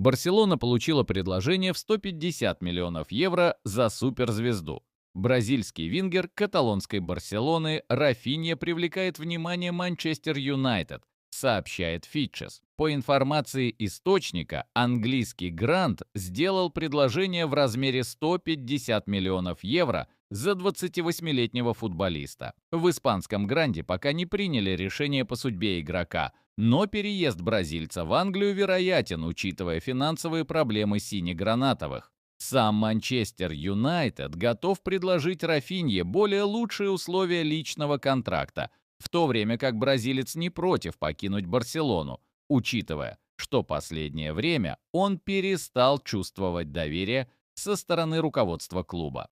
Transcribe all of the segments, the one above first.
Барселона получила предложение в 150 миллионов евро за суперзвезду. Бразильский вингер каталонской Барселоны Рафинья привлекает внимание Манчестер Юнайтед, сообщает Фитчес. По информации источника, английский Грант сделал предложение в размере 150 миллионов евро за 28-летнего футболиста. В испанском Гранде пока не приняли решение по судьбе игрока, но переезд бразильца в Англию вероятен, учитывая финансовые проблемы сине-гранатовых. Сам Манчестер Юнайтед готов предложить Рафинье более лучшие условия личного контракта, в то время как бразилец не против покинуть Барселону, учитывая, что последнее время он перестал чувствовать доверие со стороны руководства клуба.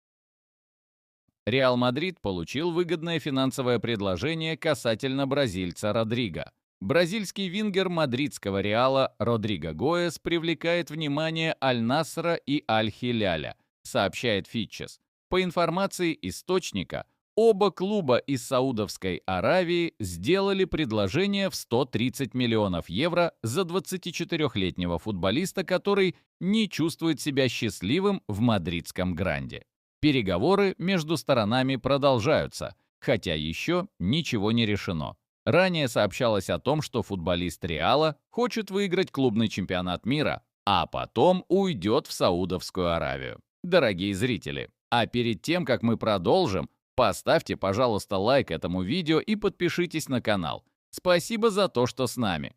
Реал Мадрид получил выгодное финансовое предложение касательно бразильца Родриго. Бразильский вингер мадридского Реала Родриго Гоэс привлекает внимание Аль-Насра и Аль-Хиляля, сообщает Фитчес. По информации источника, оба клуба из Саудовской Аравии сделали предложение в 130 миллионов евро за 24-летнего футболиста, который не чувствует себя счастливым в мадридском Гранде. Переговоры между сторонами продолжаются, хотя еще ничего не решено. Ранее сообщалось о том, что футболист Реала хочет выиграть клубный чемпионат мира, а потом уйдет в Саудовскую Аравию. Дорогие зрители, а перед тем, как мы продолжим, поставьте, пожалуйста, лайк этому видео и подпишитесь на канал. Спасибо за то, что с нами.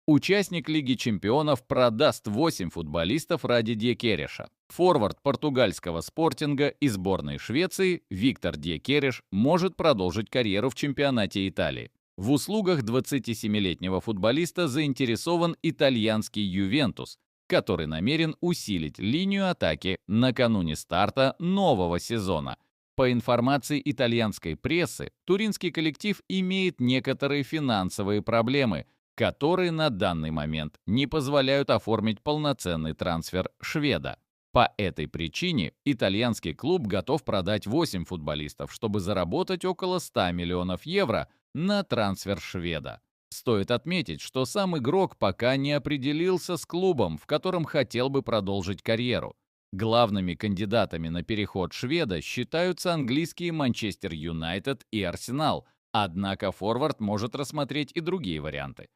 Участник Лиги чемпионов продаст 8 футболистов ради Дьекереша. Форвард португальского Спортинга и сборной Швеции Виктор Дьекереш может продолжить карьеру в чемпионате Италии. В услугах 27-летнего футболиста заинтересован итальянский Ювентус, который намерен усилить линию атаки накануне старта нового сезона. По информации итальянской прессы, туринский коллектив имеет некоторые финансовые проблемы, которые на данный момент не позволяют оформить полноценный трансфер шведа. По этой причине итальянский клуб готов продать 8 футболистов, чтобы заработать около 100 миллионов евро на трансфер шведа. Стоит отметить, что сам игрок пока не определился с клубом, в котором хотел бы продолжить карьеру. Главными кандидатами на переход шведа считаются английские Манчестер Юнайтед и Арсенал, однако форвард может рассмотреть и другие варианты.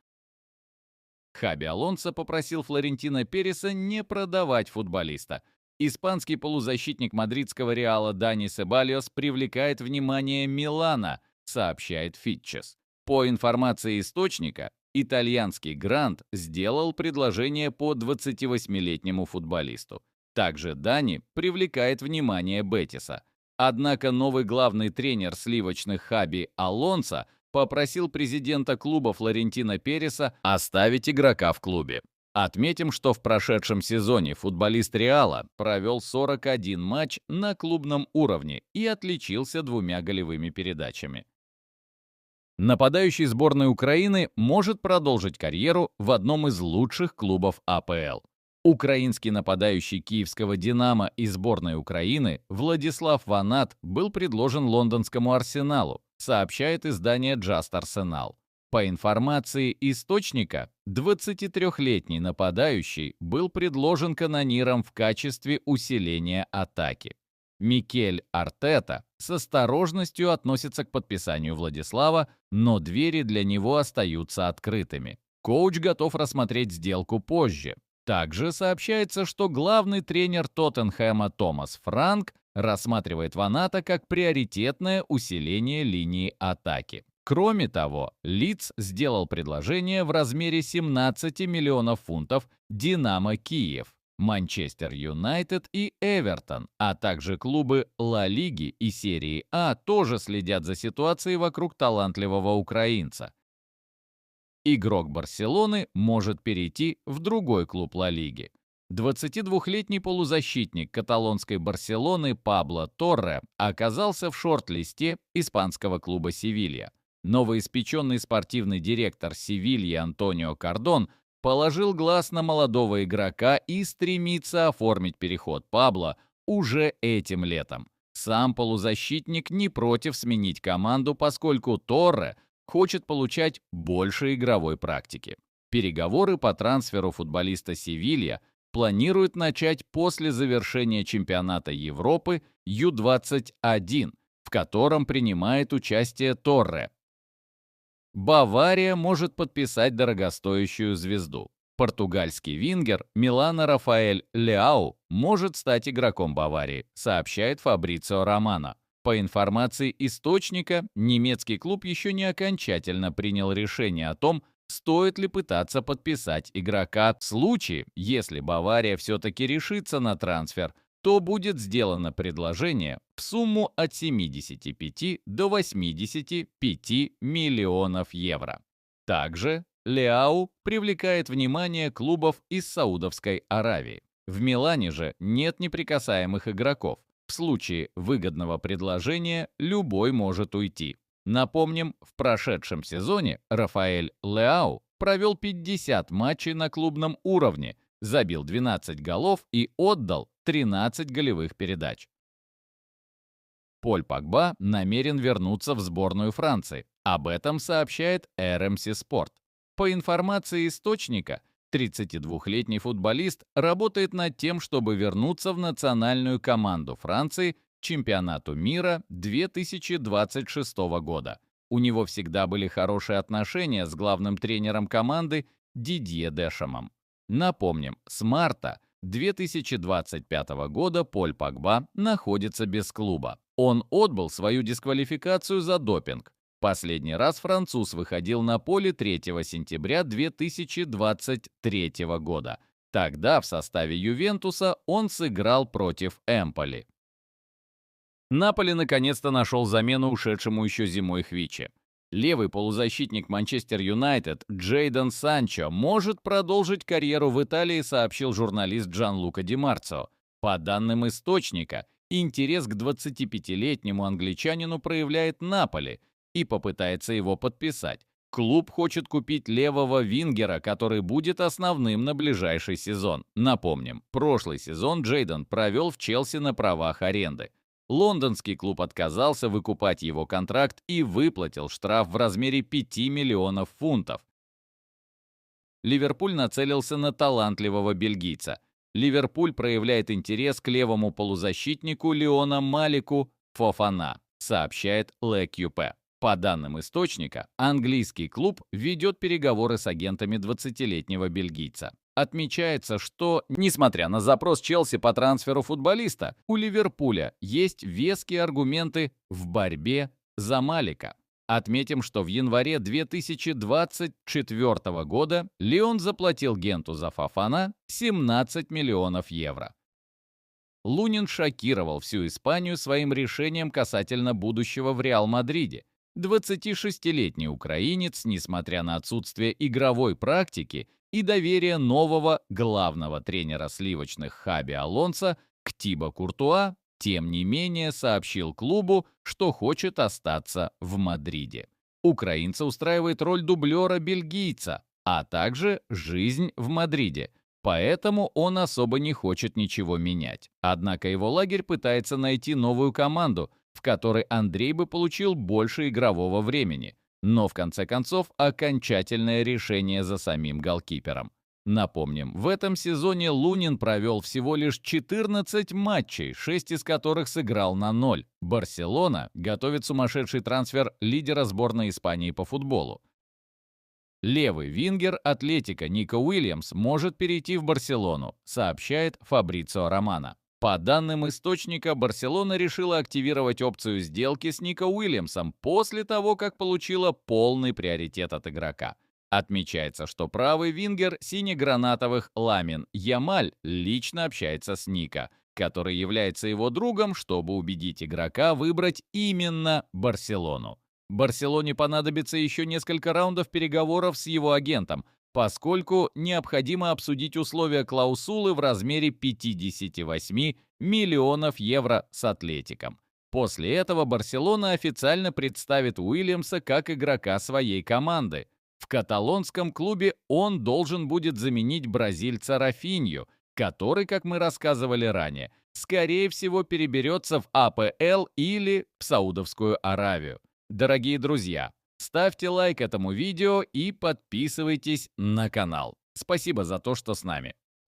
Хаби Алонсо попросил Флорентино Переса не продавать футболиста. Испанский полузащитник мадридского Реала Дани Себальос привлекает внимание Милана, сообщает Фитчес. По информации источника, итальянский Грант сделал предложение по 28-летнему футболисту. Также Дани привлекает внимание Бетиса. Однако новый главный тренер сливочных Хаби Алонсо попросил президента клуба Флорентино Переса оставить игрока в клубе. Отметим, что в прошедшем сезоне футболист Реала провел 41 матч на клубном уровне и отличился 2 голевыми передачами. Нападающий сборной Украины может продолжить карьеру в одном из лучших клубов АПЛ. Украинский нападающий киевского «Динамо» и сборной Украины Владислав Ванат был предложен лондонскому «Арсеналу», сообщает издание Just Arsenal. По информации источника, 23-летний нападающий был предложен канонирам в качестве усиления атаки. Микель Артета с осторожностью относится к подписанию Владислава, но двери для него остаются открытыми. Коуч готов рассмотреть сделку позже. Также сообщается, что главный тренер Тоттенхэма Томас Франк рассматривает Ваната как приоритетное усиление линии атаки. Кроме того, Лидс сделал предложение в размере 17 миллионов фунтов «Динамо Киев», Манчестер Юнайтед и Эвертон, а также клубы Ла Лиги и серии А тоже следят за ситуацией вокруг талантливого украинца. Игрок Барселоны может перейти в другой клуб Ла Лиги. 22-летний полузащитник каталонской Барселоны Пабло Торре оказался в шорт-листе испанского клуба «Севилья». Новоиспеченный спортивный директор «Севильи» Антонио Кардон положил глаз на молодого игрока и стремится оформить переход Пабло уже этим летом. Сам полузащитник не против сменить команду, поскольку Торре хочет получать больше игровой практики. Переговоры по трансферу футболиста Севилья планируют начать после завершения чемпионата Европы Ю-21, в котором принимает участие Торре. Бавария может подписать дорогостоящую звезду. Португальский вингер Милана Рафаэль Леау может стать игроком Баварии, сообщает Фабрицио Романо. По информации источника, немецкий клуб еще не окончательно принял решение о том, стоит ли пытаться подписать игрока. В случае, если Бавария все-таки решится на трансфер, то будет сделано предложение в сумму от 75 до 85 миллионов евро. Также Леау привлекает внимание клубов из Саудовской Аравии. В Милане же нет неприкасаемых игроков. В случае выгодного предложения любой может уйти. Напомним, в прошедшем сезоне Рафаэль Леау провел 50 матчей на клубном уровне, забил 12 голов и отдал 13 голевых передач. Поль Погба намерен вернуться в сборную Франции. Об этом сообщает RMC Sport. По информации источника, 32-летний футболист работает над тем, чтобы вернуться в национальную команду Франции к чемпионату мира 2026 года. У него всегда были хорошие отношения с главным тренером команды Дидье Дешамом. Напомним, с марта 2025 года Поль Погба находится без клуба. Он отбыл свою дисквалификацию за допинг. Последний раз француз выходил на поле 3 сентября 2023 года. Тогда в составе Ювентуса он сыграл против Эмполи. Наполи наконец-то нашел замену ушедшему еще зимой Хвиче. Левый полузащитник Манчестер Юнайтед Джейдон Санчо может продолжить карьеру в Италии, сообщил журналист Джанлука Ди Марцио. По данным источника, интерес к 25-летнему англичанину проявляет Наполи и попытается его подписать. Клуб хочет купить левого вингера, который будет основным на ближайший сезон. Напомним, прошлый сезон Джейдон провел в Челси на правах аренды. Лондонский клуб отказался выкупать его контракт и выплатил штраф в размере 5 миллионов фунтов. Ливерпуль нацелился на талантливого бельгийца. Ливерпуль проявляет интерес к левому полузащитнику Леона Малику Фофана, сообщает Le Cupé. По данным источника, английский клуб ведет переговоры с агентами 20-летнего бельгийца. Отмечается, что, несмотря на запрос Челси по трансферу футболиста, у Ливерпуля есть веские аргументы в борьбе за Малика. Отметим, что в январе 2024 года Лион заплатил Генту за Фофана 17 миллионов евро. Лунин шокировал всю Испанию своим решением касательно будущего в Реал Мадриде. 26-летний украинец, несмотря на отсутствие игровой практики и доверие нового главного тренера сливочных Хаби Алонсо к Тибо Куртуа, тем не менее сообщил клубу, что хочет остаться в Мадриде. Украинца устраивает роль дублера бельгийца, а также жизнь в Мадриде, поэтому он особо не хочет ничего менять. Однако его лагерь пытается найти новую команду, в которой Андрей бы получил больше игрового времени. Но в конце концов окончательное решение за самим голкипером. Напомним, в этом сезоне Лунин провел всего лишь 14 матчей, 6 из которых сыграл на 0. Барселона готовит сумасшедший трансфер лидера сборной Испании по футболу. Левый вингер Атлетико Нико Уильямс может перейти в Барселону, сообщает Фабрицио Романо. По данным источника, Барселона решила активировать опцию сделки с Нико Уильямсом после того, как получила полный приоритет от игрока. Отмечается, что правый вингер синегранатовых Ламин Ямаль лично общается с Нико, который является его другом, чтобы убедить игрока выбрать именно Барселону. Барселоне понадобится еще несколько раундов переговоров с его агентом, поскольку необходимо обсудить условия клаусулы в размере 58 миллионов евро с Атлетиком. После этого Барселона официально представит Уильямса как игрока своей команды. В каталонском клубе он должен будет заменить бразильца Рафинью, который, как мы рассказывали ранее, скорее всего переберется в АПЛ или в Саудовскую Аравию. Дорогие друзья, Ставьте лайк этому видео и подписывайтесь на канал. Спасибо за то, что с нами.